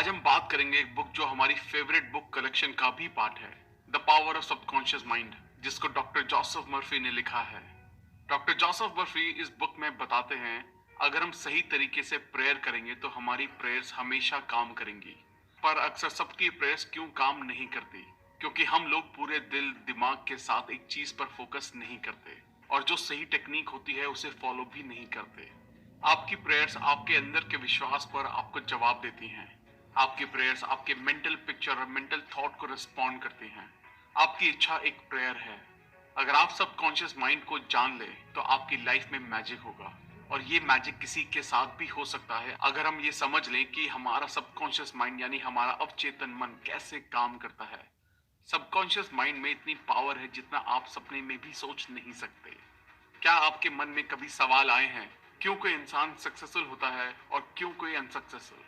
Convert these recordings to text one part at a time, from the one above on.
आज हम बात करेंगे एक बुक जो हमारी फेवरेट बुक कलेक्शन का भी पार्ट है, the power of subconscious mind, जिसको डॉक्टर जोसेफ मर्फी ने लिखा है। डॉक्टर जोसेफ मर्फी इस बुक में बताते हैं, अगर हम सही तरीके से प्रेयर करेंगे तो हमारी प्रेयर्स हमेशा काम करेंगी। पर अक्सर सबकी प्रेयर्स क्यों काम नहीं करती? क्योंकि हम लोग पूरे दिल दिमाग के साथ एक चीज पर फोकस नहीं करते और जो सही टेक्निक होती है उसे फॉलो भी नहीं करते। आपकी प्रेयर्स आपके अंदर के विश्वास पर आपको जवाब देती हैं। आपकी प्रेयर्स आपके मेंटल पिक्चर और मेंटल थॉट को रिस्पॉन्ड करती हैं। आपकी इच्छा एक प्रेयर है। अगर आप सबकॉन्शियस माइंड को जान ले तो आपकी लाइफ में मैजिक होगा। और ये मैजिक किसी के साथ भी हो सकता है अगर हम ये समझ लें कि हमारा सबकॉन्शियस माइंड यानी हमारा अवचेतन मन कैसे काम करता है। सबकॉन्शियस माइंड में इतनी पावर है जितना आप सपने में भी सोच नहीं सकते। क्या आपके मन में कभी सवाल आए हैं, क्यों कोई इंसान सक्सेसफुल होता है और क्यों कोई अनसक्सेसफुल?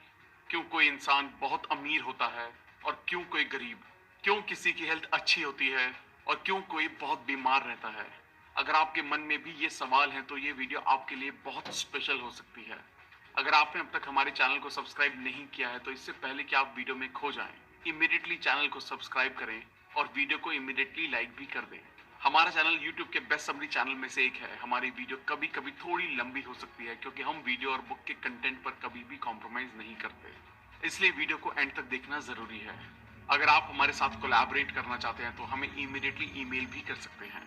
क्यों कोई इंसान बहुत अमीर होता है और क्यों कोई गरीब? क्यों किसी की हेल्थ अच्छी होती है और क्यों कोई बहुत बीमार रहता है? अगर आपके मन में भी ये सवाल हैं तो ये वीडियो आपके लिए बहुत स्पेशल हो सकती है। अगर आपने अब तक हमारे चैनल को सब्सक्राइब नहीं किया है तो इससे पहले कि आप वीडियो में खो जाएं, इमीडिएटली चैनल को सब्सक्राइब करें और वीडियो को इमीडिएटली लाइक भी कर दें। हमारा चैनल YouTube के बेस्ट समरी चैनल में से एक है। हमारी वीडियो कभी कभी थोड़ी लंबी हो सकती है क्योंकि हम वीडियो और बुक के कंटेंट पर कभी भी कॉम्प्रोमाइज नहीं करते, इसलिए वीडियो को एंड तक देखना जरूरी है। अगर आप हमारे साथ कोलैबोरेट करना चाहते हैं तो हमें इमीडिएटली ईमेल भी कर सकते हैं।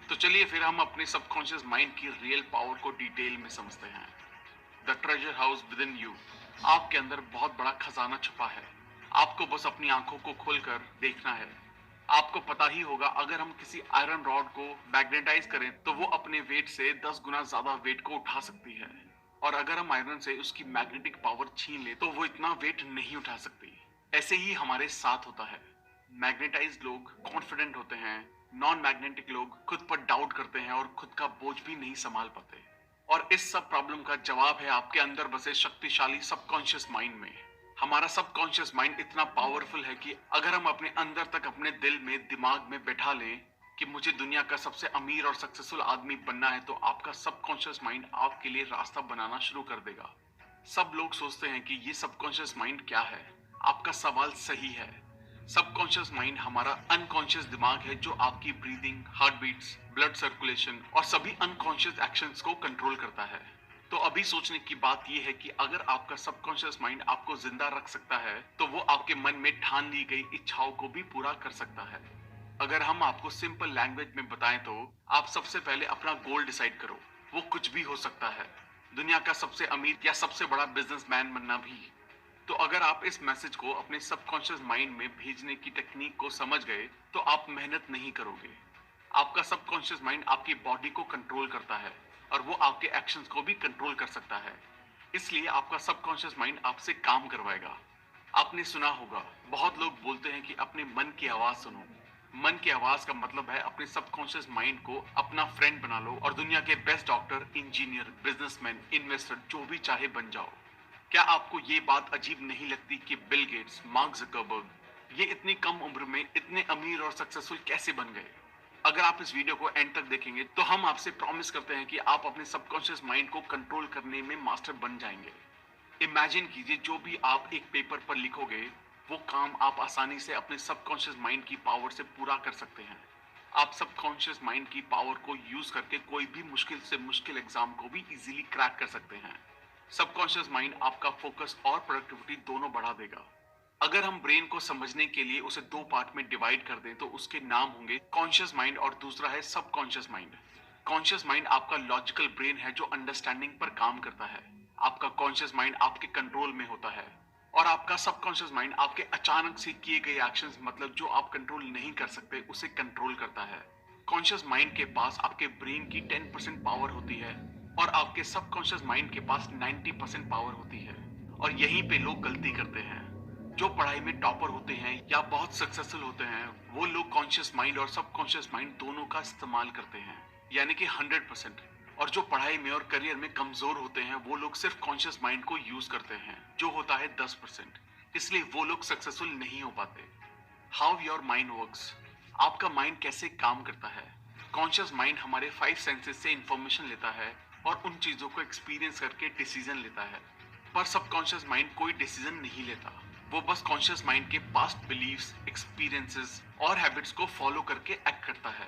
तो चलिए फिर हम अपने सबकॉन्शियस माइंड की रियल पावर को डिटेल में समझते हैं। The treasure house with in you. आपके अंदर बहुत बड़ा खजाना छुपा है। आपको बस अपनी आंखों को खोलकर देखना है। आपको पता ही होगा, अगर हम किसी आयरन रॉड को मैग्नेटाइज करें तो वो अपने वेट से 10 गुना ज्यादा वेट को उठा सकती है। और अगर हम आयरन से उसकी मैग्नेटिक पावर छीन ले तो वो इतना वेट नहीं उठा सकती। ऐसे ही हमारे साथ होता है। मैग्नेटाइज्ड लोग कॉन्फिडेंट होते हैं, नॉन मैग्नेटिक लोग खुद पर डाउट करते हैं और खुद का बोझ भी नहीं संभाल पाते। और इस सब प्रॉब्लम का जवाब है आपके अंदर बसे शक्तिशाली सबकॉन्शियस माइंड में। हमारा सबकॉन्शियस माइंड इतना पावरफुल है कि अगर हम अपने अंदर तक अपने दिल में दिमाग में बैठा लें कि मुझे दुनिया का सबसे अमीर और सक्सेसफुल आदमी बनना है तो आपका सबकॉन्शियस माइंड आपके लिए रास्ता बनाना शुरू कर देगा। सब लोग सोचते हैं कि ये सबकॉन्शियस माइंड क्या है। आपका सवाल सही है। सबकॉन्शियस माइंड हमारा अनकॉन्शियस दिमाग है जो आपकी breathing, heart beats, blood circulation और सभी अनकॉन्शियस एक्शंस को कंट्रोल करता है। तो अभी सोचने की बात यह है कि अगर आपका सबकॉन्शियस माइंड आपको जिंदा रख सकता है तो वो आपके मन में ठान ली गई इच्छाओं को भी पूरा कर सकता है। अगर हम आपको सिंपल लैंग्वेज में बताएं तो आप सबसे पहले अपना गोल डिसाइड करो। वो कुछ भी हो सकता है, दुनिया का सबसे अमीर या सबसे बड़ा बिजनेसमैन बनना भी। तो अगर आप इस मैसेज को अपने सबकॉन्शियस माइंड में भेजने की टेक्निक को समझ गए तो आप मेहनत नहीं करोगे। आपका सबकॉन्शियस माइंड आपकी बॉडी को कंट्रोल करता है और वो आपके एक्शंस को भी कंट्रोल कर सकता है। इसलिए आपका सबकॉन्शियस माइंड आपसे काम करवाएगा। आपने सुना होगा, बहुत लोग बोलते हैं कि अपने मन की आवाज सुनो। मन की आवाज का मतलब है अपने सबकॉन्शियस माइंड को अपना फ्रेंड बना लो और दुनिया के best doctor, engineer, businessman, investor जो भी चाहे बन जाओ। क्या आपको ये बात अजीब नहीं लगती कि बिल गेट्स, मार्क जकरबर्ग ये इतनी कम उम्र में इतने अमीर और सक्सेसफुल कैसे बन गए? अगर आप इस वीडियो को एंड तक देखेंगे तो हम आपसे प्रॉमिस करते हैं कि आप अपने सबकॉन्शियस माइंड को कंट्रोल करने में मास्टर बन जाएंगे। इमेजिन कीजिए, जो भी आप एक पेपर पर लिखोगे वो काम आप आसानी से अपने सबकॉन्शियस माइंड की पावर से पूरा कर सकते हैं। आप सबकॉन्शियस माइंड की पावर को यूज करके कोई भी मुश्किल से मुश्किल एग्जाम को भी इजीली क्रैक कर सकते हैं। सबकॉन्शियस माइंड आपका फोकस और प्रोडक्टिविटी दोनों बढ़ा देगा। अगर हम ब्रेन को समझने के लिए उसे दो पार्ट में डिवाइड कर दें तो उसके नाम होंगे कॉन्शियस माइंड और दूसरा है सबकॉन्शियस माइंड। कॉन्शियस माइंड आपका लॉजिकल ब्रेन है जो अंडरस्टैंडिंग पर काम करता है। आपका कॉन्शियस माइंड आपके कंट्रोल में होता है और आपका सबकॉन्शियस माइंड आपके अचानक से किए गए एक्शंस, मतलब जो आप कंट्रोल नहीं कर सकते, उसे कंट्रोल करता है। कॉन्शियस माइंड के पास आपके ब्रेन की 10% पावर होती है और आपके सबकॉन्शियस माइंड के पास 90% पावर होती है। और यहीं पे लोग गलती करते हैं। जो पढ़ाई में टॉपर होते हैं या बहुत सक्सेसफुल होते हैं वो लोग कॉन्शियस माइंड और सबकॉन्शियस माइंड दोनों का इस्तेमाल करते हैं, यानी कि 100%। और जो पढ़ाई में और करियर में कमजोर होते हैं वो लोग सिर्फ कॉन्शियस माइंड को यूज करते हैं, जो होता है 10%। इसलिए वो लोग सक्सेसफुल नहीं हो पाते। How your mind works. आपका माइंड कैसे काम करता है? कॉन्शियस माइंड हमारे 5 सेंसेस से इंफॉर्मेशन लेता है और उन चीजों को एक्सपीरियंस करके डिसीजन लेता है। पर सबकॉन्शियस माइंड कोई डिसीजन नहीं लेता। वो बस कॉन्शियस माइंड के पास्ट बिलीव्स, एक्सपीरियंसेस और हैबिट्स को फॉलो करके एक्ट करता है।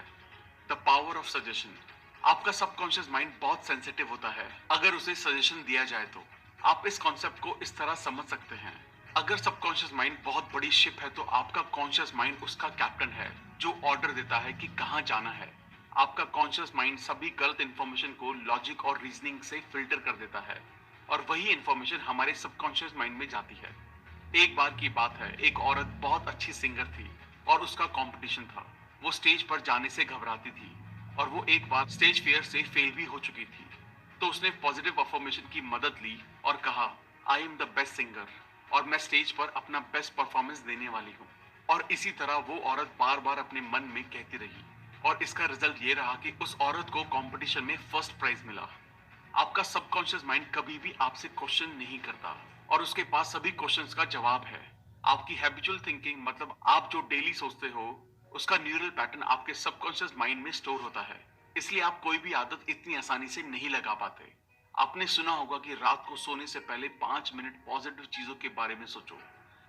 The power of suggestion. आपका सबकॉन्शियस माइंड बहुत सेंसिटिव होता है अगर उसे सजेशन दिया जाए तो। आप इस कॉन्सेप्ट को इस तरह समझ सकते हैं, अगर सबकॉन्शियस माइंड बहुत बड़ी शिप है तो आपका कॉन्शियस माइंड उसका कैप्टन है जो ऑर्डर देता है कि कहां जाना है। आपका कॉन्शियस माइंड सभी गलत इंफॉर्मेशन को लॉजिक और रीजनिंग से फिल्टर कर देता है और वही इंफॉर्मेशन हमारे सबकॉन्शियस माइंड में जाती है। एक बार की बात है, एक औरत बहुत अच्छी सिंगर थी और उसका कंपटीशन था। वो स्टेज पर जाने से घबराती थी और वो एक बार स्टेज फियर से फेल भी हो चुकी थी। तो उसने पॉजिटिव अफर्मेशन की मदद ली और कहा, I am the best singer और मैं स्टेज पर अपना बेस्ट परफॉर्मेंस देने वाली हूँ। और इसी तरह वो औरत बार बार अपने मन में कहती रही और इसका रिजल्ट ये रहा कि उस औरत को कंपटीशन में फर्स्ट प्राइज मिला। आपका सबकॉन्शियस माइंड कभी भी आपसे क्वेश्चन नहीं करता और उसके पास सभी क्वेश्चंस का जवाब है। आपकी हैबिचुअल थिंकिंग, मतलब आप जो डेली सोचते हो, उसका न्यूरल पैटर्न आपके सबकॉन्शियस माइंड में स्टोर होता है। इसलिए आप कोई भी आदत इतनी आसानी से नहीं लगा पाते। आपने सुना होगा कि रात को सोने से पहले 5 मिनट पॉजिटिव चीजों के बारे में सोचो।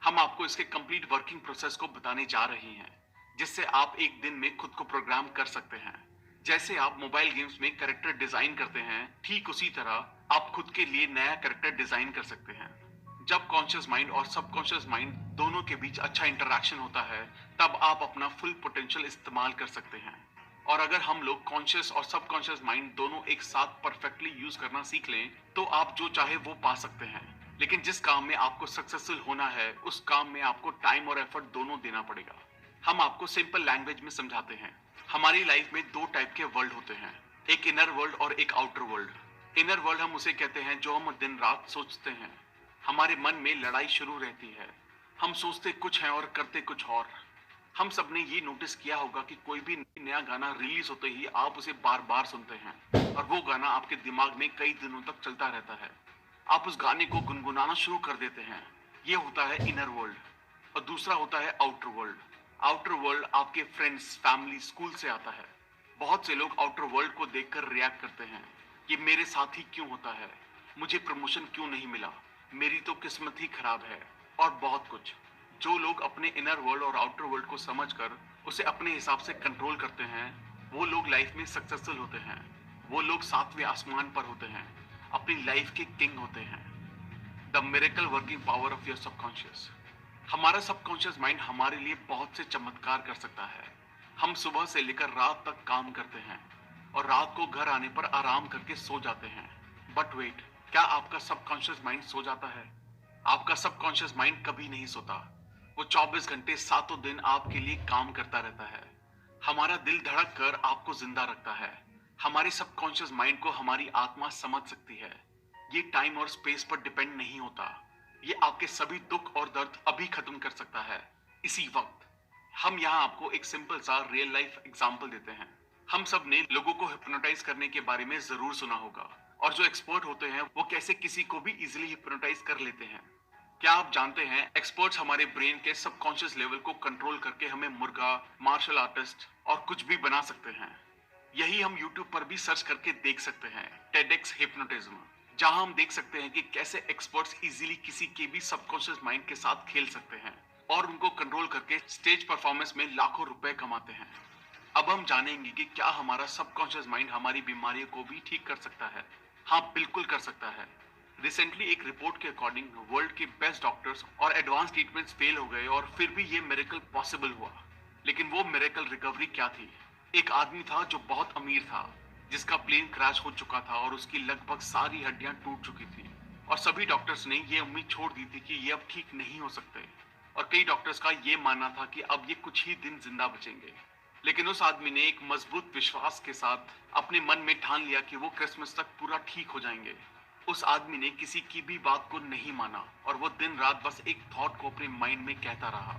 हम आपको इसके कंप्लीट वर्किंग प्रोसेस को बताने जा रहे हैं, जिससे आप एक दिन में खुद को प्रोग्राम कर सकते हैं। जैसे आप मोबाइल गेम्स में कैरेक्टर डिजाइन करते हैं, ठीक उसी तरह आप खुद के लिए नया कैरेक्टर डिजाइन कर सकते हैं। जब कॉन्शियस माइंड और सबकॉन्शियस माइंड दोनों के बीच अच्छा इंटरेक्शन होता है, तब आप अपना फुल पोटेंशियल इस्तेमाल कर सकते हैं। और अगर हम लोग कॉन्शियस और सबकॉन्शियस माइंड दोनों एक साथ परफेक्टली यूज करना सीख लें, तो आप जो चाहे वो पा सकते हैं। लेकिन जिस काम में आपको सक्सेसफुल होना है, उस काम में आपको टाइम और एफर्ट दोनों देना पड़ेगा। हम आपको सिंपल लैंग्वेज में समझाते हैं। हमारी लाइफ में दो टाइप के वर्ल्ड होते हैं, एक इनर वर्ल्ड और एक आउटर वर्ल्ड। इनर वर्ल्ड हम उसे कहते हैं जो हम दिन रात सोचते हैं। हमारे मन में लड़ाई शुरू रहती है, हम सोचते कुछ हैं और करते कुछ और। हम सब ने ये नोटिस किया होगा कि कोई भी नया गाना रिलीज होते ही आप उसे बार बार सुनते हैं और वो गाना आपके दिमाग में कई दिनों तक चलता रहता है। आप उस गाने को गुनगुनाना शुरू कर देते हैं। ये होता है इनर वर्ल्ड। और दूसरा होता है आउटर वर्ल्ड। आउटर वर्ल्ड आपके फ्रेंड्स, फैमिली, स्कूल से आता है। बहुत से लोग आउटर वर्ल्ड को देखकर रिएक्ट करते हैं कि मेरे साथ ही क्यों होता है, मुझे प्रमोशन क्यों नहीं मिला, मेरी तो किस्मत ही खराब है, और बहुत कुछ। जो लोग अपने इनर वर्ल्ड और आउटर वर्ल्ड को समझकर उसे अपने हिसाब से कंट्रोल करते हैं, वो लोग लाइफ में सक्सेसफुल होते हैं। वो लोग सातवें आसमान पर होते हैं, अपनी लाइफ के किंग होते हैं। The miracle working power of your subconscious. हमारा सबकॉन्शियस माइंड हमारे लिए बहुत से चमत्कार कर सकता है। हम सुबह से लेकर रात तक काम करते हैं और रात को घर आने पर आराम करके सो जाते हैं। बट वेट, क्या आपका सबकॉन्शियस माइंड सो जाता है? आपका सबकॉन्शियस माइंड कभी नहीं सोता। वो 24 घंटे सातों दिन आपके लिए काम करता रहता है। हमारा दिल धड़क कर आपको जिंदा रखता है। हमारे सबकॉन्शियस माइंड को हमारी आत्मा समझ सकती है। ये टाइम और स्पेस पर डिपेंड नहीं होता। ये आपके सभी दुख और दर्द अभी खत्म कर सकता है, इसी वक्त। हम यहाँ आपको एक सिंपल सा रियल लाइफ एग्जांपल देते हैं। हम सब ने लोगों को हिप्नोटाइज करने के बारे में जरूर सुना होगा, और जो एक्सपर्ट होते हैं वो कैसे किसी को भी इजीली हिप्नोटाइज कर लेते हैं। क्या आप जानते हैं, एक्सपर्ट्स हमारे ब्रेन के सबकॉन्शियस लेवल को कंट्रोल करके हमें मुर्गा, मार्शल आर्टिस्ट और कुछ भी बना सकते हैं। यही हम YouTube पर भी सर्च करके देख सकते हैं, TEDx हिप्नोटिज्म, जहां हम देख सकते हैं कि कैसे एक्सपर्ट्स इजीली किसी के भी सबकॉन्शियस माइंड के साथ खेल सकते हैं और उनको कंट्रोल करके स्टेज परफॉर्मेंस में लाखों रुपए कमाते हैं। अब हम जानेंगे कि क्या हमारा सबकॉन्शियस माइंड हमारी बीमारियों को भी ठीक कर सकता है। हाँ, बिल्कुल कर सकता है। रिसेंटली एक रिपोर्ट के अकॉर्डिंग वर्ल्ड के बेस्ट डॉक्टर्स और एडवांस ट्रीटमेंट्स फेल हो गए और फिर भी ये मिरेकल पॉसिबल हुआ। लेकिन वो मिरेकल रिकवरी क्या थी? एक आदमी था जो बहुत अमीर था, जिसका प्लेन क्रैश हो चुका था और उसकी लगभग सारी हड्डियां टूट चुकी थी, और सभी डॉक्टर्स ने ये उम्मीद छोड़ दी थी कि ये अब ठीक नहीं हो सकते, और कई डॉक्टर्स का ये मानना था कि अब ये कुछ ही दिन जिंदा बचेंगे। लेकिन उस आदमी ने एक मजबूत विश्वास के साथ अपने मन में ठान लिया कि वो क्रिसमस तक पूरा ठीक हो जाएंगे। उस आदमी ने किसी की भी बात को नहीं माना और वो दिन रात बस एक थॉट को अपने माइंड में कहता रहा।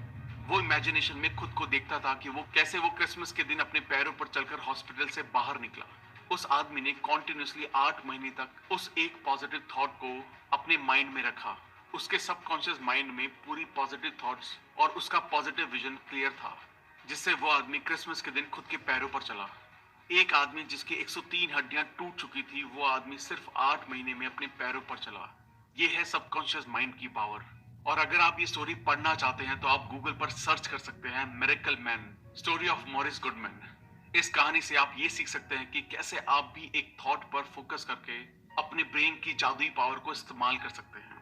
वो इमेजिनेशन में खुद को देखता था कि वो कैसे वो क्रिसमस के दिन अपने पैरों पर चलकर हॉस्पिटल से बाहर निकला। उस आदमी ने कॉन्टिन्यूसली 8 महीने तक उस एक पॉजिटिव थॉट को अपने माइंड में रखा। उसके सबकॉन्शियस माइंड में पूरी पॉजिटिव थॉट्स और उसका पॉजिटिव विजन क्लियर था, जिससे वो आदमी क्रिसमस के दिन खुद के पैरों पर चला। एक आदमी जिसकी 103 हड्डियां टूट चुकी थी, वो आदमी सिर्फ 8 महीने में अपने पैरों पर चला। ये है सबकॉन्शियस माइंड की पावर। और अगर आप ये स्टोरी पढ़ना चाहते हैं तो आप गूगल पर सर्च कर सकते हैं miracle man, story of Morris Goodman. इस कहानी से आप ये सीख सकते हैं कि कैसे आप भी एक थॉट पर फोकस करके अपने ब्रेन की जादुई पावर को इस्तेमाल कर सकते हैं।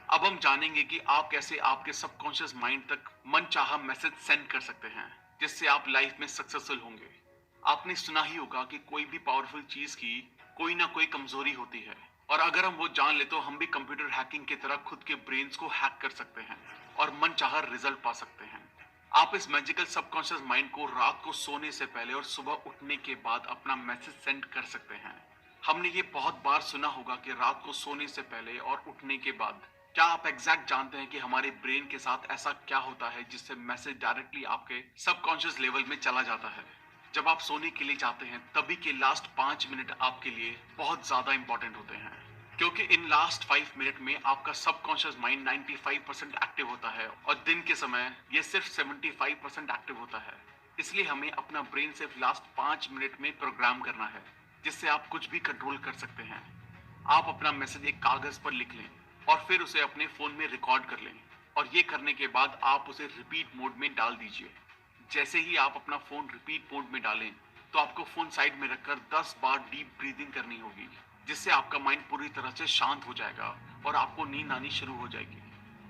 अब हम जानेंगे कि आप कैसे आपके सबकॉन्शियस माइंड तक मनचाहा मैसेज सेंड कर सकते हैं, जिससे आप लाइफ में सक्सेसफुल होंगे। आपने सुना ही होगा कि कोई भी पावरफुल चीज की कोई ना कोई कमजोरी होती है, और अगर हम वो जान ले तो हम भी कंप्यूटर हैकिंग की तरह खुद के ब्रेन्स को हैक कर सकते हैं और मनचाहा रिजल्ट पा सकते हैं। आप इस मैजिकल सबकॉन्शियस माइंड को रात को सोने से पहले और सुबह उठने के बाद अपना मैसेज सेंड कर सकते हैं। हमने ये बहुत बार सुना होगा कि रात को सोने से पहले और उठने के बाद। क्या आप एग्जैक्ट जानते हैं कि हमारे ब्रेन के साथ ऐसा क्या होता है जिससे मैसेज डायरेक्टली आपके सबकॉन्शियस लेवल में चला जाता है? जब आप सोने के लिए जाते हैं तभी के लास्ट 5 मिनट आपके लिए बहुत ज्यादा इंपॉर्टेंट होते हैं, क्योंकि इन लास्ट 5 मिनट में आपका सबकॉन्शियस माइंड 95% एक्टिव होता है और दिन के समय ये सिर्फ 75% एक्टिव होता है। इसलिए हमें अपना ब्रेन सिर्फ लास्ट 5 मिनट में प्रोग्राम करना है, जिससे आप कुछ भी कंट्रोल कर सकते हैं। आप अपना मैसेज एक कागज पर लिख लें और फिर उसे अपने फोन में रिकॉर्ड कर लें, और ये करने के बाद आप उसे रिपीट मोड में डाल दीजिए। जैसे ही आप अपना फोन रिपीट मोड में डालें तो आपको फोन साइड में रखकर 10 बार डीप ब्रीदिंग करनी होगी, जिससे आपका माइंड पूरी तरह से शांत हो जाएगा और आपको नींद आनी शुरू हो जाएगी।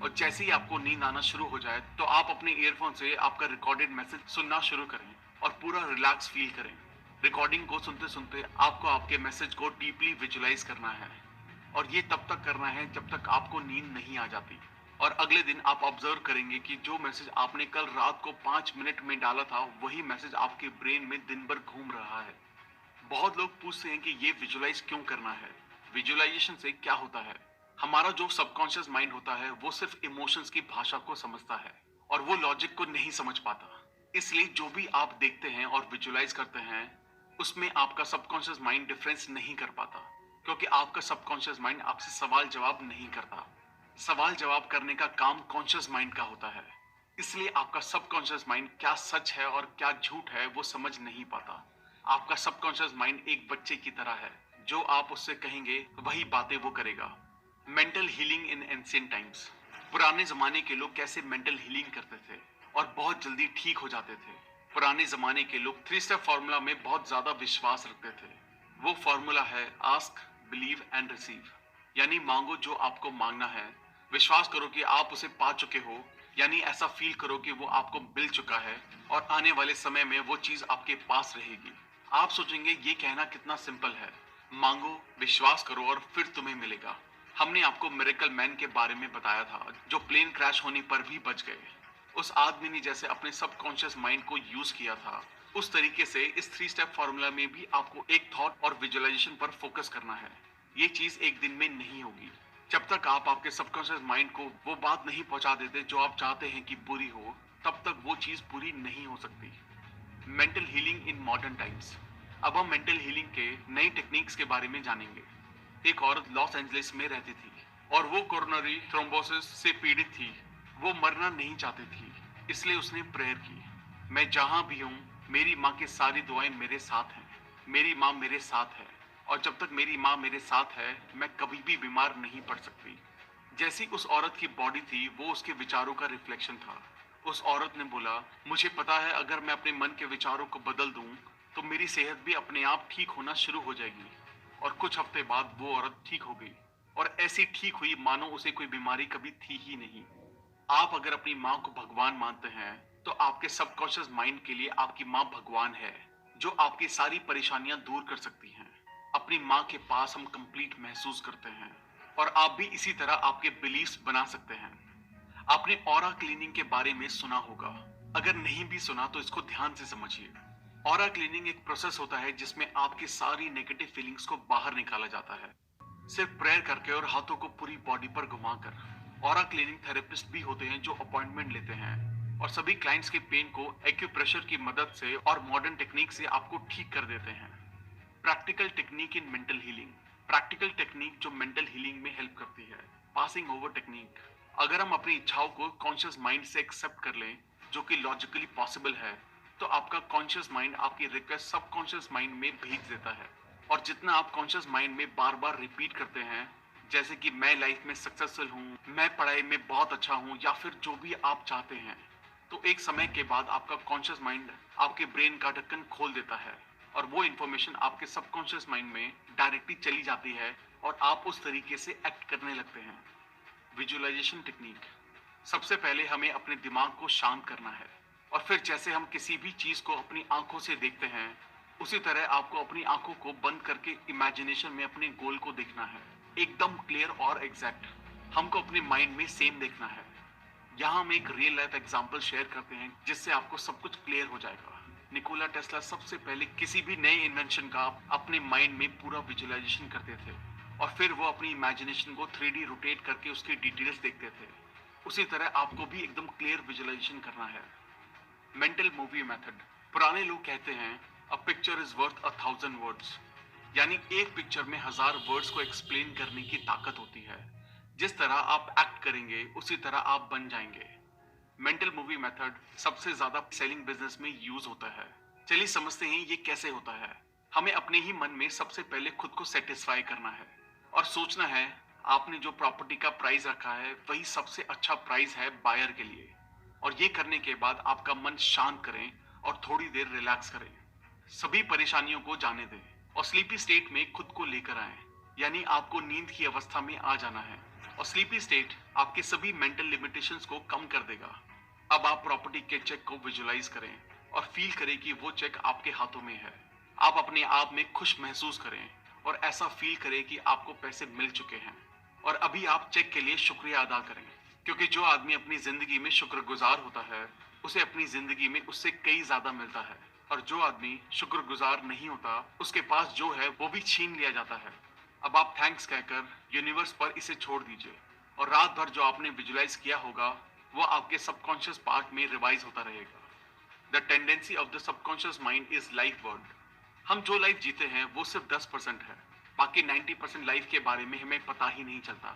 और जैसे ही आपको नींद आना शुरू हो जाए तो आप अपने ईयरफोन से आपका रिकॉर्डेड मैसेज सुनना शुरू करें और पूरा रिलैक्स फील करें। रिकॉर्डिंग को सुनते सुनते आपको आपके मैसेज को डीपली विजुलाइज करना है, और ये तब तक करना है जब तक आपको नींद नहीं आ जाती। और अगले दिन आप ऑब्जर्व करेंगे कि जो मैसेज आपने कल रात को 5 मिनट में डाला था वही मैसेज आपके ब्रेन में दिन भर घूम रहा है। बहुत लोग पूछते हैं कि ये विजुलाइज क्यों करना है, विजुलाइजेशन से क्या होता है। हमारा जो सबकॉन्शियस माइंड होता है वो सिर्फ इमोशंस की भाषा को समझता है और वो लॉजिक को नहीं समझ पाता। इसलिए जो भी आप देखते हैं और विजुलाइज करते हैं उसमें आपका सबकॉन्शियस माइंड डिफरेंस नहीं कर पाता, क्योंकि आपका सबकॉन्शियस माइंड आपसे सवाल जवाब नहीं करता। सवाल जवाब करने का काम कॉन्शियस माइंड का होता है। इसलिए आपका सबकॉन्शियस माइंड क्या सच है और क्या झूठ है वो समझ नहीं पाता। आपका सबकॉन्शियस माइंड एक बच्चे की तरह है, जो आप उससे कहेंगे वही बातें वो करेगा। Mental healing in ancient times. पुराने जमाने के लोग कैसे मेंटल हीलिंग करते थे और बहुत जल्दी ठीक हो जाते थे। पुराने जमाने के लोग 3 स्टेप फॉर्मूला में बहुत ज्यादा विश्वास रखते थे। वो फॉर्मूला है आस्क, बिलीव एंड रिसीव। यानी मांगो जो आपको मांगना है, विश्वास करो कि आप उसे पा चुके हो, यानी ऐसा फील करो कि वो आपको मिल चुका है और आने वाले समय में वो चीज आपके पास रहेगी। आप सोचेंगे ये कहना कितना सिंपल है, मांगो, विश्वास करो और फिर तुम्हें मिलेगा। हमने आपको मिरेकल मैन के बारे में बताया था, जो प्लेन क्रैश होने पर भी बच गए। उस आदमी ने जैसे अपने सबकॉन्शियस माइंड को यूज किया था, उस तरीके से इस 3 स्टेप फॉर्मूला में भी आपको एक थॉट और विजुअलाइजेशन पर फोकस करना है। ये चीज एक दिन में नहीं होगी। जब तक आप आपके सबकॉन्शियस माइंड को वो बात नहीं पहुंचा देते जो आप चाहते हैं कि पूरी हो, तब तक वो चीज पूरी नहीं हो सकती। Mental healing in modern times. अब हम मेंटल हीलिंग के नई टेक्निक्स के बारे में जानेंगे। एक औरत लॉस एंजलिस में रहती थी और वो कोरोनरी थ्रोम्बोसिस से पीड़ित थी। वो मरना नहीं चाहती थी, इसलिए उसने प्रेयर की, मैं जहां भी हूं मेरी माँ की सारी दुआएं मेरे साथ हैं। मेरी माँ मेरे साथ है और जब तक मेरी माँ मेरे साथ है मैं कभी भी बीमार नहीं पड़ सकती। जैसी उस औरत की बॉडी थी वो उसके विचारों का रिफ्लेक्शन था। उस औरत ने बोला, मुझे पता है अगर मैं अपने मन के विचारों को बदल दूं तो मेरी सेहत भी अपने आप ठीक होना शुरू हो जाएगी। और कुछ हफ्ते बाद वो औरत ठीक हो गई और ऐसी ठीक हुई मानो उसे कोई बीमारी कभी थी ही नहीं। आप अगर अपनी माँ को भगवान मानते हैं तो आपके सबकॉन्शियस माइंड के लिए आपकी माँ भगवान है, जो आपकी सारी परेशानियां दूर कर सकती हैं। अपनी माँ के पास हम कंप्लीट महसूस करते हैं, और आप भी इसी तरह आपके बिलीफ्स बना सकते हैं। आपने ऑरा क्लीनिंग के बारे में सुना होगा, अगर नहीं भी सुना तो इसको ध्यान से समझिए। ऑरा क्लीनिंग एक प्रोसेस होता है जिसमें आपकी सारी नेगेटिव फीलिंग्स को बाहर निकाला जाता है, सिर्फ प्रेयर करके और हाथों को पूरी बॉडी पर घुमाकर। ऑरा क्लीनिंग थेरेपिस्ट भी होते हैं जो अपॉइंटमेंट लेते हैं और सभी क्लाइंट्स के पेन को एक्यूप्रेशर की मदद से और मॉडर्न टेक्निक से आपको ठीक कर देते हैं। Practical technique in mental healing. Practical technique जो मेंटल हीलिंग में हेल्प करती है। Passing over technique. अगर हम अपनी इच्छाओं को कॉन्शियस माइंड से एक्सेप्ट कर लें, जो कि लॉजिकली पॉसिबल है, तो आपका कॉन्शियस माइंड आपकी रिक्वेस्ट सबकॉन्शियस माइंड में भेज देता है। और जितना आप कॉन्शियस माइंड में बार बार रिपीट करते हैं जैसे कि मैं लाइफ में सक्सेसफुल हूँ, मैं पढ़ाई में बहुत अच्छा हूँ, या फिर जो भी आप चाहते हैं, तो एक समय के बाद आपका कॉन्शियस माइंड आपके ब्रेन का ढक्कन खोल देता है और वो इन्फॉर्मेशन आपके सबकॉन्शियस माइंड में डायरेक्टली चली जाती है और आप उस तरीके से एक्ट करने लगते हैं। Visualisation technique. सबसे पहले हमें अपने दिमाग को शांत करना है और फिर जैसे हम किसी भी चीज को अपनी आंखों से देखते हैं, उसी तरह आपको अपनी आंखों को बंद करके इमेजिनेशन में अपने गोल को देखना है, एकदम क्लियर और एग्जैक्ट। हमको अपने माइंड में सेम देखना है। यहाँ हम एक रियल लाइफ एग्जांपल शेयर करते हैं जिससे आपको सब कुछ क्लियर हो जाएगा। निकोला टेस्ला सबसे पहले किसी भी नए इन्वेंशन का अपने माइंड में पूरा विजुअलाइजेशन करते थे और फिर वो अपनी इमेजिनेशन को 3D रोटेट करके उसकी डिटेल्स देखते थे। उसी तरह आपको भी एकदम क्लियर विजुअलाइजेशन करना है। Mental movie method. पुराने लोग कहते हैं a picture is worth 1,000 words, यानी एक पिक्चर में 1,000 वर्ड्स को एक्सप्लेन करने की ताकत होती है। जिस तरह आप एक्ट करेंगे उसी तरह आप बन जाएंगे। मेंटल मूवी मेथड सबसे ज्यादा सेलिंग बिजनेस में यूज होता है। चलिए समझते हैं ये कैसे होता है। हमें अपने ही मन में सबसे पहले खुद को सेटिस्फाई करना है और सोचना है आपने जो प्रॉपर्टी का प्राइस रखा है वही सबसे अच्छा प्राइस है बायर के लिए। और ये करने के बाद आपका मन शांत करें और थोड़ी देर रिलैक्स करें। सभी परेशानियों को जाने दें और स्लीपी स्टेट में खुद को लेकर आए, यानी आपको नींद की अवस्था में आ जाना है। और स्लीपी स्टेट आपके सभी मेंटल लिमिटेशंस को कम कर देगा। अब आप प्रॉपर्टी के चेक को विजुलाइज करें और फील करें कि वो चेक आपके हाथों में है। आप अपने आप में खुश महसूस करें और ऐसा फील करें कि आपको पैसे मिल चुके हैं। और अभी आप चेक के लिए शुक्रिया अदा करें, क्योंकि जो आदमी अपनी जिंदगी में शुक्रगुजार होता है उसे अपनी जिंदगी में उससे कई ज्यादा मिलता है, और जो आदमी शुक्रगुजार नहीं होता उसके पास जो है वो भी छीन लिया जाता है। अब आप थैंक्स कहकर यूनिवर्स पर इसे छोड़ दीजिए और रात भर जो आपने विजुलाइज किया होगा वो आपके सबकॉन्शियस पार्ट में रिवाइज होता रहेगा। The tendency of the subconscious mind is life world. हम जो लाइफ जीते हैं वो सिर्फ 10% है, बाकी 90% लाइफ के बारे में हमें पता ही नहीं चलता।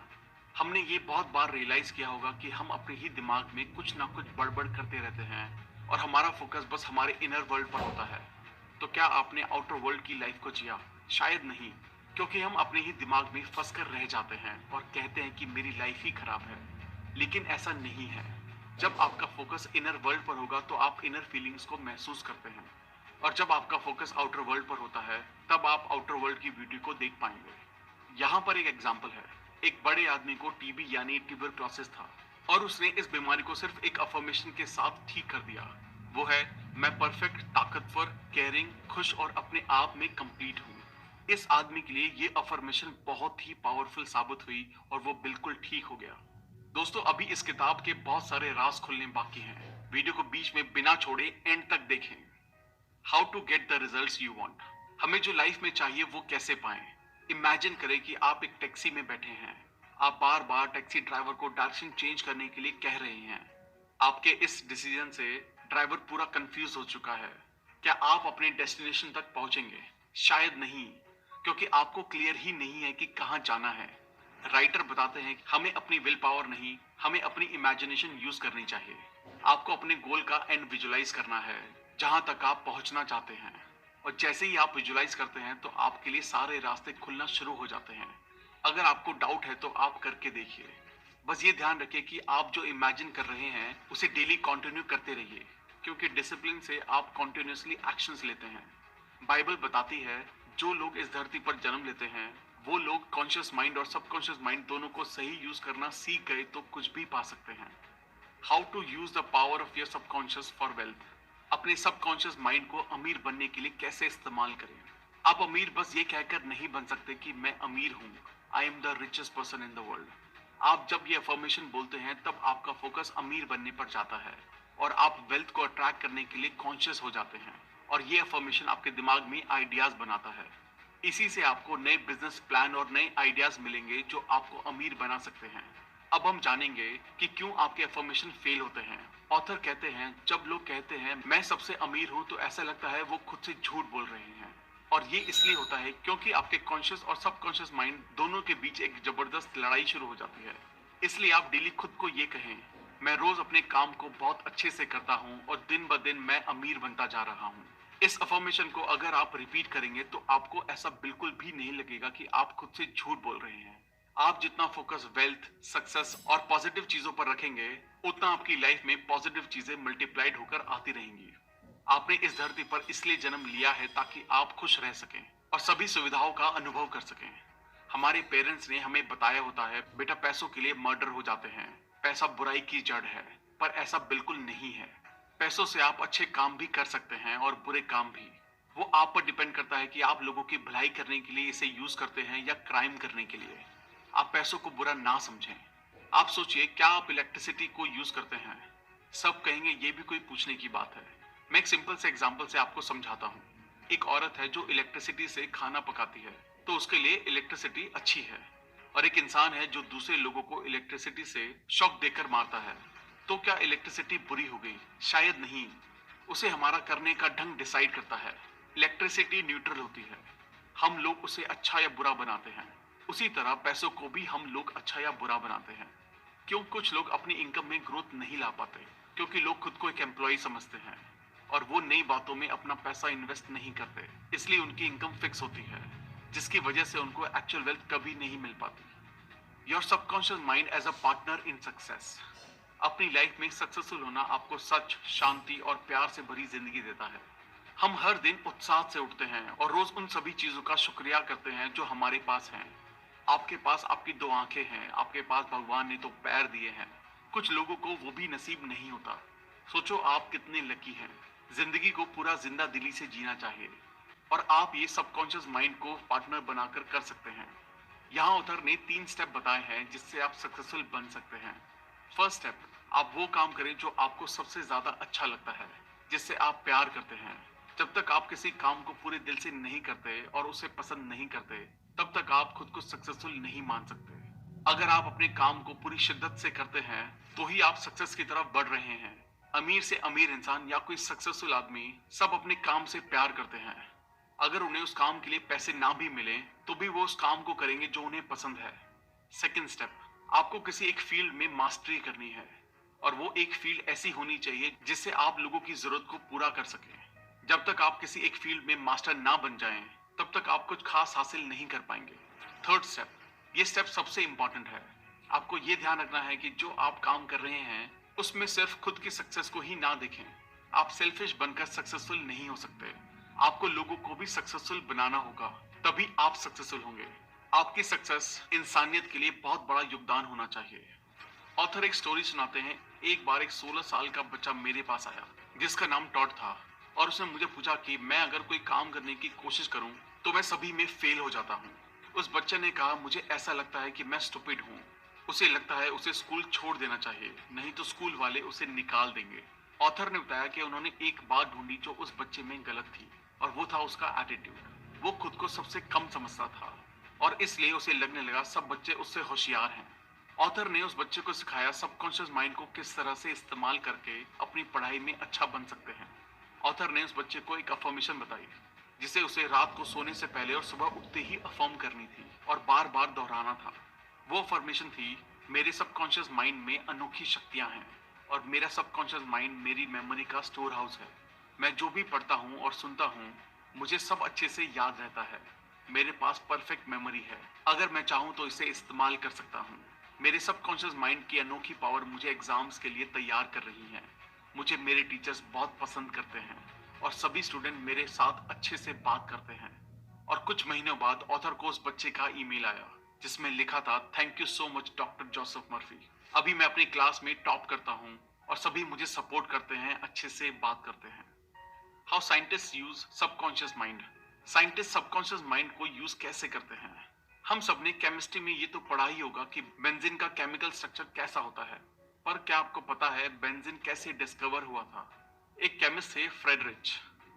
हमने ये बहुत बार रियलाइज किया होगा कि हम अपने ही दिमाग में कुछ ना कुछ बड़बड़ करते रहते हैं और हमारा फोकस बस हमारे इनर वर्ल्ड पर होता है। तो क्या आपने आउटर वर्ल्ड की लाइफ को जिया? शायद नहीं, क्योंकि हम अपने ही दिमाग में फंस कर रह जाते हैं और कहते हैं कि मेरी लाइफ ही खराब है। लेकिन ऐसा नहीं है। जब आपका फोकस इनर वर्ल्ड पर होगा तो आप इनर फीलिंग्स को महसूस करते हैं, और जब आपका फोकस आउटर वर्ल्ड पर होता है तब आप आउटर वर्ल्ड की ब्यूटी को देख पाएंगे। यहाँ पर एक एग्जाम्पल है। एक बड़े आदमी को टीबी यानी ट्यूबरक्लोसिस था और उसने इस बीमारी को सिर्फ एक अफर्मेशन के साथ ठीक कर दिया। वो है, मैं परफेक्ट, ताकतवर, केयरिंग, खुश और अपने आप में कंप्लीट हूँ। इस आदमी के लिए ये अफर्मेशन बहुत ही पावरफुल साबित हुई और वो बिल्कुल ठीक हो गया। दोस्तों, अभी इस किताब के बहुत सारे राज खुलने बाकी हैं। वीडियो को बीच में बिना छोड़े एंड तक देखें। How to get the results you want. हमें जो लाइफ में चाहिए वो कैसे पाएं। इमेजिन करें कि आप एक टैक्सी में बैठे हैं। आप बार बार टैक्सी ड्राइवर को डायरेक्शन चेंज करने के लिए कह रहे हैं। आपके इस डिसीजन से ड्राइवर पूरा कंफ्यूज हो चुका है। क्या आप अपने डेस्टिनेशन तक पहुंचेंगे? शायद नहीं, क्योंकि आपको क्लियर ही नहीं है कि कहां जाना है। राइटर बताते हैं कि हमें अपनी विल पावर नहीं, हमें अपनी इमेजिनेशन यूज करनी चाहिए। आपको अपने गोल का एंड विजुलाइज करना है, जहां तक आप पहुंचना चाहते हैं। और जैसे ही आप विजुलाइज करते हैं तो आपके लिए सारे रास्ते खुलना शुरू हो जाते हैं। अगर आपको डाउट है तो आप करके देखिए। बस ये ध्यान रखिए कि आप जो इमेजिन कर रहे हैं उसे डेली कंटिन्यू करते रहिए, क्योंकि डिसिप्लिन से आप कंटिन्यूअसली एक्शंस लेते हैं। बाइबल बताती है जो लोग इस धरती पर जन्म लेते हैं वो लोग कॉन्शियस माइंड और सबकॉन्शियस माइंड दोनों को सही यूज करना सीख गए तो कुछ भी पा सकते हैं। How to use the power of your subconscious for wealth. अपने सबकॉन्शियस माइंड को अमीर बनने के लिए कैसे इस्तेमाल करें। आप अमीर बस ये कहकर नहीं बन सकते कि मैं अमीर हूं, I am the richest person in the world. आप जब ये अफर्मेशन बोलते हैं तब आपका फोकस अमीर बनने पर जाता है और आप वेल्थ को अट्रैक्ट करने के लिए कॉन्शियस हो जाते हैं। और ये अफर्मेशन आपके दिमाग में आइडियाज बनाता है। इसी से आपको नए बिजनेस प्लान और नए आइडियाज मिलेंगे जो आपको अमीर बना सकते हैं। अब हम जानेंगे कि क्यों आपके अफर्मेशन फेल होते हैं। ऑथर कहते हैं जब लोग कहते हैं मैं सबसे अमीर हूं तो ऐसा लगता है वो खुद से झूठ बोल रहे हैं। और ये इसलिए होता है क्योंकि आपके कॉन्शियस और सबकॉन्शियस माइंड दोनों के बीच एक जबरदस्त लड़ाई शुरू हो जाती है। इसलिए आप डेली खुद को ये कहें, मैं रोज अपने काम को बहुत अच्छे से करता हूँ और दिन ब दिन मैं अमीर बनता जा रहा हूँ। इस अफर्मेशन को अगर आप रिपीट करेंगे तो आपको ऐसा बिल्कुल भी नहीं लगेगा कि आप खुद से झूठ बोल रहे हैं। आप जितना फोकस वेल्थ, सक्सेस और पॉजिटिव चीजों पर रखेंगे, उतना आपकी लाइफ में पॉजिटिव चीजें मल्टीप्लाइड होकर आती रहेंगी। आपने इस धरती पर इसलिए जन्म लिया है ताकि आप खुश रह सकें और सभी सुविधाओं का अनुभव कर सकें। हमारे पेरेंट्स ने हमें बताया होता है, बेटा पैसों के लिए मर्डर हो जाते हैं, पैसा बुराई की जड़ है। पर ऐसा बिल्कुल नहीं है। पैसों से आप अच्छे काम भी कर सकते हैं और बुरे काम भी। वो आप पर डिपेंड करता है कि आप लोगों की भलाई करने के लिए इसे यूज करते हैं या क्राइम करने के लिए। आप पैसों को बुरा ना समझें। आप सोचिए, क्या आप इलेक्ट्रिसिटी को यूज करते हैं? सब कहेंगे ये भी कोई पूछने की बात है। मैं एक सिंपल से एग्जांपल से आपको समझाता हूँ। एक औरत है जो इलेक्ट्रिसिटी से खाना पकाती है, तो उसके लिए इलेक्ट्रिसिटी अच्छी है। और एक इंसान है जो दूसरे लोगों को इलेक्ट्रिसिटी से शॉक देकर मारता है, तो क्या इलेक्ट्रिसिटी बुरी हो गई? शायद नहीं। उसे हमारा करने का ढंग डिसाइड करता है। इलेक्ट्रिसिटी न्यूट्रल होती है, हम लोग उसे अच्छा या बुरा बनाते हैं। उसी तरह पैसों को भी हम लोग अच्छा या बुरा बनाते हैं। क्यों कुछ लोग अपनी इनकम में ग्रोथ नहीं ला पाते? क्योंकि लोग खुद को एक एम्प्लॉय समझते हैं और वो नई बातों में अपना पैसा इन्वेस्ट नहीं करते, इसलिए उनकी इनकम फिक्स होती है, जिसकी वजह से उनको एक्चुअल वेल्थ कभी नहीं मिल पाती। Your subconscious mind as a partner in success. अपनी लाइफ में सक्सेसफुल होना आपको सच, शांति और प्यार से भरी जिंदगी देता है। हम हर दिन उत्साह से उठते हैं और रोज उन सभी चीजों का शुक्रिया करते हैं जो हमारे पास हैं। आपके पास आपकी दो आंखें हैं, आपके पास भगवान ने दो पैर दिए हैं। कुछ लोगों को वो भी नसीब नहीं होता। सोचो आप कितने लकी हैं। जिंदगी को पूरा जिंदा दिली से जीना चाहिए और आप ये सबकॉन्शियस माइंड को पार्टनर बनाकर कर सकते हैं। यहाँ ऑथर ने 3 स्टेप बताए हैं जिससे आप सक्सेसफुल बन सकते हैं। फर्स्ट स्टेप, आप वो काम करें जो आपको सबसे ज्यादा अच्छा लगता है, जिससे आप प्यार करते हैं। जब तक आप किसी काम को पूरे दिल से नहीं करते और उसे पसंद नहीं करते, तब तक आप खुद को सक्सेसफुल नहीं मान सकते। अगर आप अपने काम को पूरी शिद्दत से करते हैं, तो ही आप सक्सेस की तरफ बढ़ रहे हैं। अमीर से अमीर इंसान या कोई सक्सेसफुल आदमी सब अपने काम से प्यार करते हैं। अगर उन्हें उस काम के लिए पैसे ना भी मिले, तो भी वो उस काम को करेंगे जो उन्हें पसंद है। सेकंड स्टेप, आपको किसी एक फील्ड में मास्टरी करनी है और वो एक फील्ड ऐसी होनी चाहिए जिससे आप लोगों की जरूरत को पूरा कर सकें। जब तक आप किसी एक फील्ड में मास्टर ना बन जाएं, तब तक आप कुछ खास हासिल नहीं कर पाएंगे। थर्ड स्टेप, ये स्टेप सबसे इंपॉर्टेंट है। आपको ये ध्यान रखना है कि जो आप काम कर रहे हैं, उसमें सिर्फ खुद की सक्सेस को ही ना देखें। आप सेल्फिश बनकर सक्सेसफुल नहीं हो सकते। आपको लोगों को भी सक्सेसफुल बनाना होगा, तभी आप सक्सेसफुल होंगे। आपकी सक्सेस इंसानियत के लिए बहुत बड़ा योगदान होना चाहिए। ऑथर एक स्टोरी सुनाते हैं। एक बार एक 16 साल का बच्चा मेरे पास आया, जिसका नाम टॉड था, और उसने मुझे पूछा कि मैं अगर कोई काम करने की कोशिश करूं तो मैं सभी में फेल हो जाता हूं। उस बच्चे ने कहा, मुझे ऐसा लगता है कि मैं स्टूपिड हूं। उसे लगता है उसे स्कूल छोड़ देना चाहिए, नहीं तो स्कूल वाले उसे निकाल देंगे। ऑथर ने बताया कि उन्होंने एक बात ढूंढी जो उस बच्चे में गलत थी, और वो था उसका एटीट्यूड। वो खुद को सबसे कम समझता था और इसलिए उसे लगने लगा सब बच्चे उससे होशियार हैं। ऑथर ने उस बच्चे को सिखाया सबकॉन्शियस माइंड को किस तरह से इस्तेमाल करके अपनी पढ़ाई में अच्छा बन सकते हैं। ऑथर ने उस बच्चे को एक अफर्मेशन बताई, जिसे उसे रात को सोने से पहले और सुबह उठते ही अफर्म करनी थी और बार बार दोहराना था। वो अफर्मेशन थी, मेरे सबकॉन्शियस माइंड में अनोखी शक्तियां हैं और मेरा सबकॉन्शियस माइंड मेरी मेमोरी का स्टोर हाउस है। मैं जो भी पढ़ता हूँ और सुनता हूँ, मुझे सब अच्छे से याद रहता है। मेरे पास परफेक्ट मेमोरी है। अगर मैं चाहूँ तो इसे इस्तेमाल कर सकता हूँ। मेरे सबकॉन्शियस माइंड की अनोखी पावर मुझे एग्जाम्स के लिए तैयार कर रही है। मुझे मेरे टीचर्स बहुत पसंद करते हैं और सभी स्टूडेंट मेरे साथ अच्छे से बात करते हैं। और कुछ महीनों बाद ऑथर को उस बच्चे का ईमेल आया, जिसमें लिखा था, thank you so much doctor Joseph Murphy. अभी मैं अपनी क्लास में टॉप करता हूँ और सभी मुझे सपोर्ट करते हैं, अच्छे से बात करते हैं। How scientist use subconscious mind. Scientist subconscious mind को यूज कैसे करते हैं? हम सबने केमिस्ट्री में ये तो पढ़ा ही होगा कि बेंजीन का केमिकल स्ट्रक्चर कैसा होता है, पर क्या आपको पता है बेंजीन कैसे डिस्कवर हुआ था? एक केमिस्ट थे, फ्रेडरिच,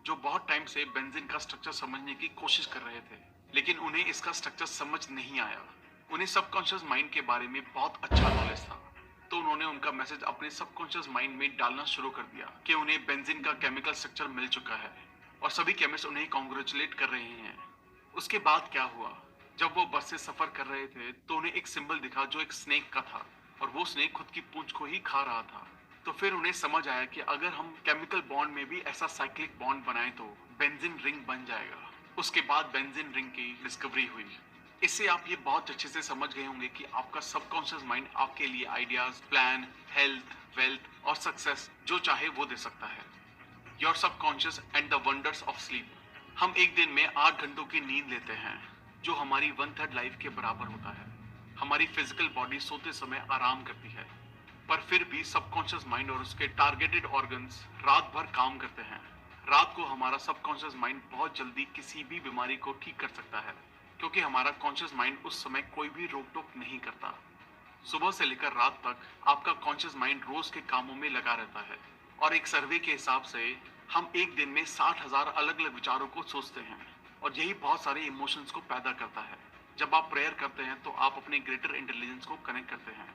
जो बहुत टाइम से बेंजीन का स्ट्रक्चर समझने की कोशिश कर रहे थे, लेकिन उन्हें इसका स्ट्रक्चर समझ नहीं आया। उन्हें सबकॉन्शियस माइंड के बारे में बहुत अच्छा नॉलेज था, तो उन्होंने उनका मैसेज अपने सबकॉन्शियस माइंड में डालना शुरू कर दिया कि उन्हें बेंजीन का केमिकल स्ट्रक्चर मिल चुका है और सभी केमिस्ट उन्हें कॉन्ग्रेचुलेट कर रहे हैं। उसके बाद क्या हुआ? जब वो बस से सफर कर रहे थे तो उन्हें एक सिंबल दिखा जो एक स्नेक का था, और वो स्नेक खुद की पूंछ को ही खा रहा था। तो फिर उन्हें समझ आया कि अगर हम केमिकल बॉन्ड में भी ऐसा साइक्लिक बॉन्ड बनाए तो बेंजीन रिंग बन जाएगा। उसके बाद बेंजीन रिंग की डिस्कवरी हुई। इससे आप ये बहुत अच्छे से समझ गए होंगे कि आपका सबकॉन्शियस माइंड आपके लिए आइडियाज, प्लान, हेल्थ, वेल्थ और सक्सेस जो चाहे वो दे सकता है। Your subconscious and the wonders of sleep. हम एक दिन में 8 घंटों की नींद लेते हैं, जो हमारी 1/3 लाइफ के बराबर होता है। हमारी फिजिकल बॉडी सोते समय आराम करती है, पर फिर भी सबकॉन्शियस माइंड और उसके टारगेटेड ऑर्गन्स रात भर काम करते हैं। रात को हमारा सबकॉन्शियस माइंड बहुत जल्दी किसी भी बीमारी को ठीक कर सकता है, क्योंकि हमारा कॉन्शियस माइंड उस समय कोई भी रोक टोक नहीं करता। सुबह से लेकर रात तक आपका कॉन्शियस माइंड रोज के कामों में लगा रहता है, और एक सर्वे के हिसाब से हम एक दिन में 60,000 अलग अलग विचारों को सोचते हैं, और यही बहुत सारे इमोशंस को पैदा करता है। जब आप प्रेयर करते हैं तो आप अपने ग्रेटर इंटेलिजेंस को कनेक्ट करते हैं,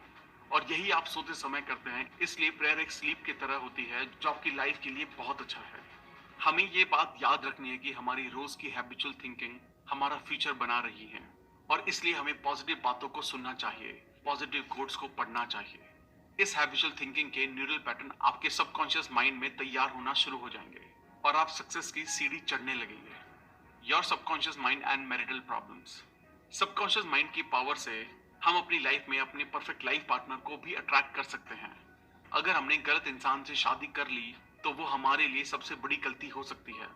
और यही आप सोते समय करते हैं। इसलिए प्रेयर एक स्लीप की तरह होती है, जो आपकी लाइफ के लिए बहुत अच्छा है। हमें ये बात याद रखनी है कि हमारी रोज की हैबिचुअल थिंकिंग हमारा फ्यूचर बना रही है, और इसलिए हमें पॉजिटिव बातों को सुनना चाहिए, पॉजिटिव कोट्स को पढ़ना चाहिए। इस हैबिचुअल थिंकिंग के न्यूरल पैटर्न आपके सबकॉन्शियस माइंड में तैयार होना शुरू हो जाएंगे, और आप सक्सेस की सीढ़ी चढ़ने लगेंगे। Your subconscious mind and marital problems. Subconscious mind की पावर से हम अपनी लाइफ में अपने परफेक्ट लाइफ पार्टनर को भी अट्रैक्ट कर सकते हैं। अगर हमने गलत इंसान से शादी कर ली तो वो हमारे लिए सबसे बड़ी गलती हो सकती है।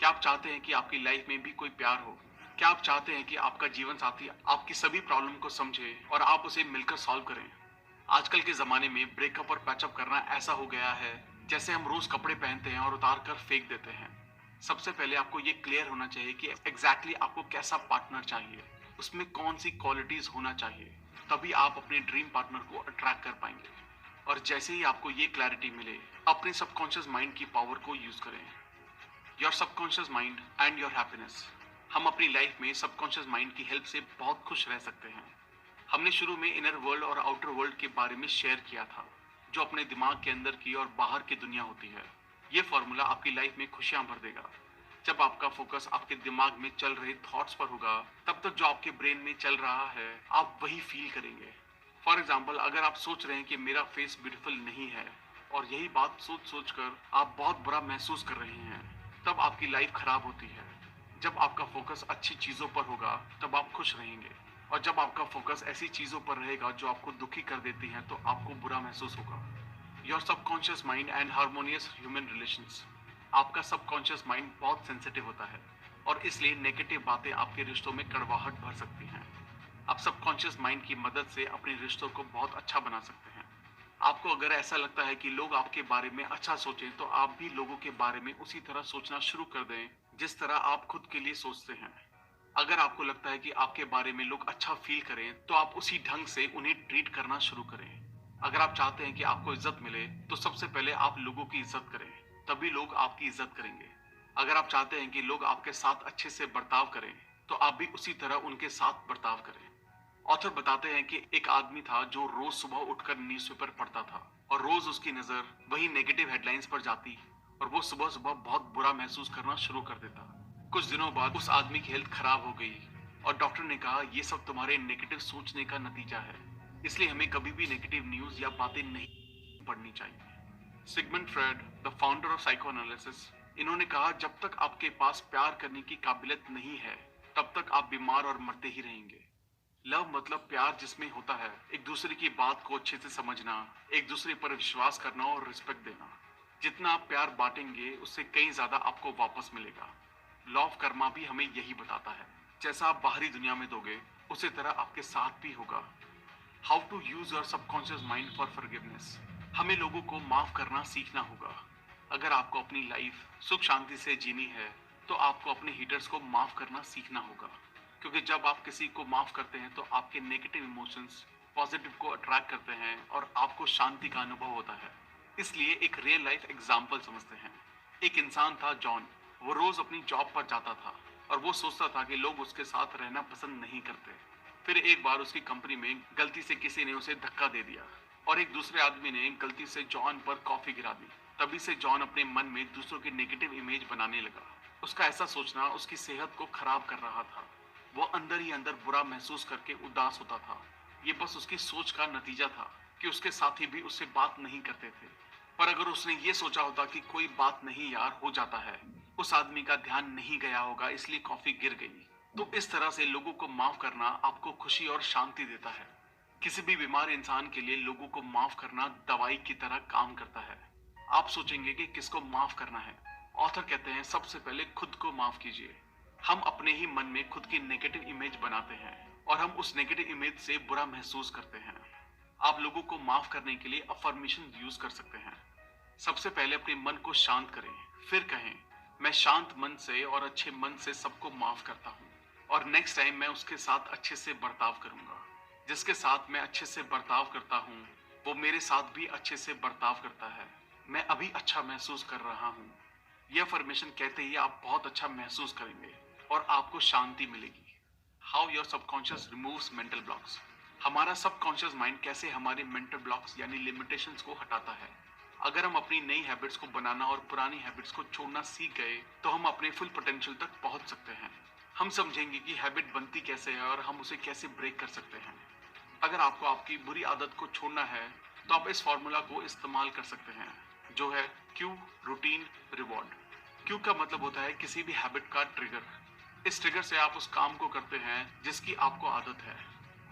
क्या आप चाहते हैं कि आपकी लाइफ में भी कोई प्यार हो? क्या आप चाहते हैं कि आपका जीवन साथी आपकी सभी प्रॉब्लम को समझे और आप उसे मिलकर सॉल्व करें? आजकल के जमाने में ब्रेकअप और पैचअप करना ऐसा हो गया है जैसे हम रोज कपड़े पहनते हैं और उतार कर फेंक देते हैं। सबसे पहले आपको ये क्लियर होना चाहिए कि एग्जैक्टली आपको कैसा पार्टनर चाहिए, उसमें कौन सी क्वालिटीज होना चाहिए। तभी आप अपने ड्रीम पार्टनर को अट्रैक्ट कर पाएंगे। और जैसे ही आपको ये क्लैरिटी मिले, अपने सबकॉन्शियस माइंड की पावर को यूज करें। Your subconscious mind and your happiness. हम अपनी लाइफ में सबकॉन्शियस माइंड की हेल्प से बहुत खुश रह सकते हैं। हमने शुरू में इनर वर्ल्ड और आउटर वर्ल्ड के बारे में शेयर किया था, जो अपने दिमाग के अंदर की और बाहर की दुनिया होती है। ये फॉर्मूला आपकी लाइफ में खुशियां भर देगा। जब आपका फोकस आपके दिमाग में चल रहे थॉट्स पर होगा, तब तक जो आपके ब्रेन में चल रहा है आप वही फील करेंगे। फॉर एग्जाम्पल, अगर आप सोच रहे हैं कि मेरा फेस ब्यूटीफुल नहीं है, और यही बात सोच सोच कर आप बहुत बुरा महसूस कर रहे हैं, तब आपकी लाइफ खराब होती है। जब आपका फोकस अच्छी चीजों पर होगा तब आप खुश रहेंगे, और जब आपका फोकस ऐसी चीजों पर रहेगा जो आपको दुखी कर देती हैं, तो आपको बुरा महसूस होगा। Your subconscious mind and harmonious human relations. आपका सबकॉन्शियस माइंड बहुत सेंसिटिव होता है, और इसलिए नेगेटिव बातें आपके रिश्तों में कड़वाहट भर सकती हैं। आप सबकॉन्शियस माइंड की मदद से अपने रिश्तों को बहुत अच्छा बना सकते हैं। आपको अगर ऐसा लगता है कि लोग आपके बारे में अच्छा सोचें, तो आप भी लोगों के बारे में उसी तरह सोचना शुरू कर दें जिस तरह आप खुद के लिए सोचते हैं। अगर आपको लगता है कि आपके बारे में लोग अच्छा फील करें, तो आप उसी ढंग से उन्हें ट्रीट करना शुरू करें। अगर आप चाहते हैं कि आपको इज्जत मिले, तो सबसे पहले आप लोगों की इज्जत करें, तभी लोग आपकी इज्जत करेंगे। अगर आप चाहते हैं कि लोग आपके साथ अच्छे से बर्ताव करें, तो आप भी उसी तरह उनके साथ बर्ताव करें। ऑथर बताते हैं कि एक आदमी था जो रोज सुबह उठकर न्यूज़पेपर पढ़ता था, और रोज उसकी नजर वही नेगेटिव हेडलाइंस पर जाती, और वो सुबह सुबह बहुत बुरा महसूस करना शुरू कर देता। कुछ दिनों बाद उस आदमी की हेल्थ खराब हो गई, और डॉक्टर ने कहा, ये सब तुम्हारे नेगेटिव सोचने का नतीजा है, इसलिए हमें कभी भी नेगेटिव न्यूज या बातें नहीं पढ़नी चाहिए। Sigmund Freud, the founder of psychoanalysis, इन्होंने कहा, जब तक आपके पास प्यार करने की काबिलियत नहीं है, तब तक आप बीमार और मरते ही रहेंगे। लव मतलब प्यार, जिसमें होता है एक दूसरे की बात को अच्छे से समझना, एक दूसरे पर विश्वास करना और रिस्पेक्ट देना। जितना आप प्यार बांटेंगे, उससे कहीं ज्यादा आपको वापस मिलेगा। लॉ ऑफ कर्मा भी हमें यही बताता है, जैसा आप बाहरी दुनिया में दोगे, उसी तरह आपके साथ भी होगा। How to use your subconscious mind for forgiveness. हमें लोगों को माफ करना सीखना होगा। अगर आपको अपनी लाइफ सुख शांति से जीनी है, तो आपको अपने हीटर्स को माफ करना सीखना होगा, क्योंकि जब आप किसी को माफ करते हैं, तो आपके नेगेटिव इमोशंस पॉजिटिव को अट्रैक्ट करते हैं, और आपको शांति का अनुभव होता है। इसलिए एक रियल लाइफ एग्जाम्पल समझते हैं। एक इंसान था जॉन। वो रोज अपनी जॉब पर जाता था, और वो सोचता था कि लोग उसके साथ रहना पसंद नहीं करते। फिर एक बार उसकी कंपनी में गलती से किसी ने उसे धक्का दे दिया, और एक दूसरे आदमी ने गलती से जॉन पर कॉफी गिरा दी। तभी से जॉन अपने मन में दूसरों की नेगेटिव इमेज बनाने लगा। उसका ऐसा सोचना उसकी सेहत को खराब कर रहा था। वो अंदर ही अंदर बुरा महसूस करके उदास होता था। ये बस उसकी सोच का नतीजा था कि उसके साथी भी उससे बात नहीं करते थे। पर अगर उसने ये सोचा होता कि कोई बात नहीं यार, हो जाता है, उस आदमी का ध्यान नहीं गया होगा, इसलिए कॉफी गिर गई, तो इस तरह से लोगों को माफ करना आपको खुशी और शांति देता है। किसी भी बीमार इंसान के लिए लोगों को माफ करना दवाई की तरह काम करता है। आप सोचेंगे कि किसको माफ करना है। ऑथर कहते हैं सबसे पहले खुद को माफ कीजिए। हम अपने ही मन में खुद की नेगेटिव इमेज बनाते हैं और हम उस नेगेटिव इमेज से बुरा महसूस करते हैं। आप लोगों को माफ करने के लिए अफर्मेशन यूज कर सकते हैं। सबसे पहले अपने मन को शांत करें, फिर कहें मैं शांत मन से और अच्छे मन से सबको माफ करता हूँ और नेक्स्ट टाइम मैं उसके साथ अच्छे से बर्ताव करूंगा। जिसके साथ मैं अच्छे से बर्ताव करता हूँ वो मेरे साथ भी अच्छे से बर्ताव करता है। मैं अभी अच्छा महसूस कर रहा हूँ। यह अफर्मेशन कहते ही आप बहुत अच्छा महसूस करेंगे और आपको शांति मिलेगी। How your subconscious removes mental blocks. हमारा सबकॉन्शियस माइंड कैसे हमारे मेंटल ब्लॉक्स यानी लिमिटेशंस को हटाता है। अगर हम अपनी नई हैबिट्स को बनाना और पुरानी हैबिट्स को छोड़ना सीख गए तो हम अपने फुल पोटेंशियल तक पहुंच सकते हैं। हम समझेंगे कि हैबिट बनती कैसे है और हम उसे कैसे ब्रेक कर सकते हैं। अगर आपको आपकी बुरी आदत को छोड़ना है तो आप इस फॉर्मूला को इस्तेमाल कर सकते हैं जो है क्यू, रूटीन, रिवॉर्ड। क्यू का मतलब होता है किसी भी हैबिट का ट्रिगर। इस ट्रिगर से आप उस काम को करते हैं जिसकी आपको आदत है।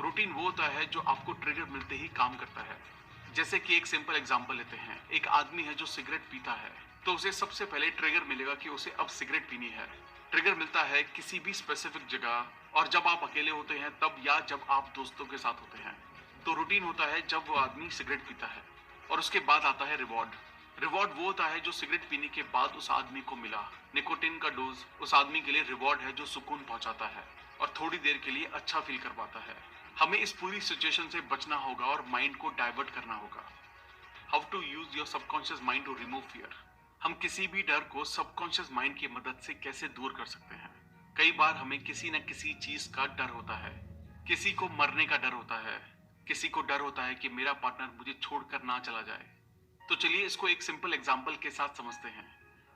रूटीन वो होता है जो आपको ट्रिगर मिलते ही काम करता है। जैसे कि एक सिंपल एग्जांपल लेते हैं, एक आदमी है जो सिगरेट पीता है तो उसे सबसे पहले ट्रिगर मिलेगा कि उसे अब सिगरेट पीनी है। ट्रिगर मिलता है किसी भी स्पेसिफिक जगह और जब आप अकेले होते हैं तब या जब आप दोस्तों के साथ होते हैं। तो रूटीन होता है जब वो आदमी सिगरेट पीता है और उसके बाद आता है रिवॉर्ड। रिवॉर्ड वो होता है जो सिगरेट पीने के बाद उस आदमी को मिला। निकोटीन का डोज उस आदमी के लिए रिवॉर्ड है जो सुकून पहुंचाता है और थोड़ी देर के लिए अच्छा फील करवाता है। हमें इस पूरी सिचुएशन से बचना होगा और माइंड को डाइवर्ट करना होगा। How to use your subconscious mind to remove fear. हम किसी भी डर को सबकॉन्शियस माइंड की मदद से कैसे दूर कर सकते हैं। कई बार हमें किसी न किसी चीज का डर होता है। किसी को मरने का डर होता है, किसी को डर होता है कि मेरा पार्टनर मुझे छोड़कर ना चला जाए। तो चलिए इसको एक सिंपल एग्जाम्पल के साथ समझते हैं।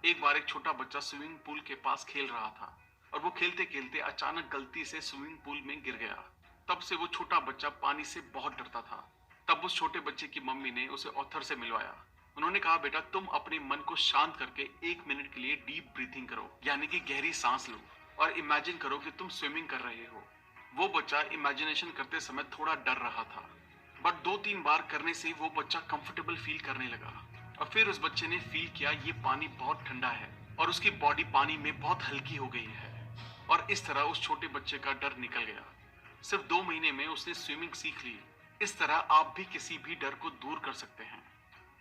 एक बार एक छोटा बच्चा स्विमिंग पूल के पास खेल रहा था और वो खेलते खेलते अचानक गलती से स्विमिंग पूल में गिर गया। तब से वो छोटा बच्चा पानी से बहुत डरता था। तब उस छोटे बच्चे की मम्मी ने उसे ऑथर से मिलवाया। उन्होंने कहा बेटा तुम अपने मन को शांत करके 1 मिनट के लिए डीप ब्रीथिंग करो यानी कि गहरी सांस लो और इमेजिन करो कि तुम स्विमिंग कर रहे हो। वो बच्चा इमेजिनेशन करते समय थोड़ा डर रहा था बट 2-3 बार करने से वो बच्चा कंफर्टेबल फील करने लगा और फिर उस बच्चे ने फील किया ये पानी बहुत ठंडा है और उसकी बॉडी पानी में बहुत हल्की हो गई है और इस तरह उस छोटे बच्चे का डर निकल गया। सिर्फ 2 महीने में उसने स्विमिंग सीख ली। इस तरह आप भी किसी भी डर को दूर कर सकते हैं।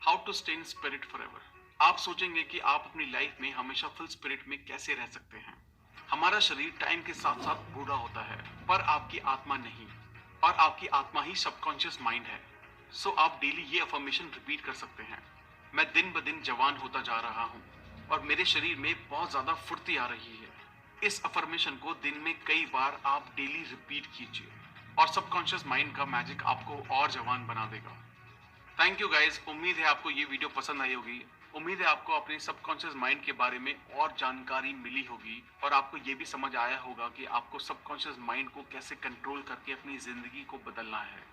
How to stay in spirit forever. आप सोचेंगे कि आप अपनी लाइफ में हमेशा फुल स्पिरिट में कैसे रह सकते हैं। हमारा शरीर टाइम के साथ साथ बूढ़ा होता है पर आपकी आत्मा नहीं और आपकी आत्मा ही सबकॉन्शियस माइंड है। सो आप डेली ये अफर्मेशन रिपीट कर सकते हैं। मैं दिन ब दिन जवान होता जा रहा हूँ और मेरे शरीर में बहुत ज्यादा फुर्ती आ रही है। इस अफर्मेशन को दिन में कई बार आप डेली रिपीट कीजिए और सबकॉन्शियस माइंड का मैजिक आपको और जवान बना देगा। Thank you guys. उम्मीद है आपको ये वीडियो पसंद आई होगी। उम्मीद है आपको अपने सबकॉन्शियस माइंड के बारे में और जानकारी मिली होगी और आपको ये भी समझ आया होगा कि आपको सबकॉन्शियस माइंड को कैसे कंट्रोल करके अपनी जिंदगी को बदलना है।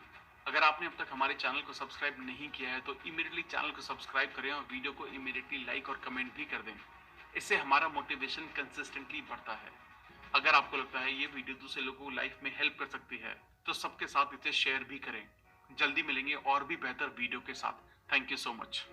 अगर आपने अब तक हमारे चैनल को सब्सक्राइब नहीं किया है तो इमीडिएटली चैनल को सब्सक्राइब करें और वीडियो को इमीडिएटली लाइक और कमेंट भी कर दें। इससे हमारा मोटिवेशन कंसिस्टेंटली बढ़ता है। अगर आपको लगता है ये वीडियो दूसरे लोगों को लाइफ में हेल्प कर सकती है तो सबके साथ इसे शेयर भी करें। जल्दी मिलेंगे और भी बेहतर वीडियो के साथ। Thank you so much.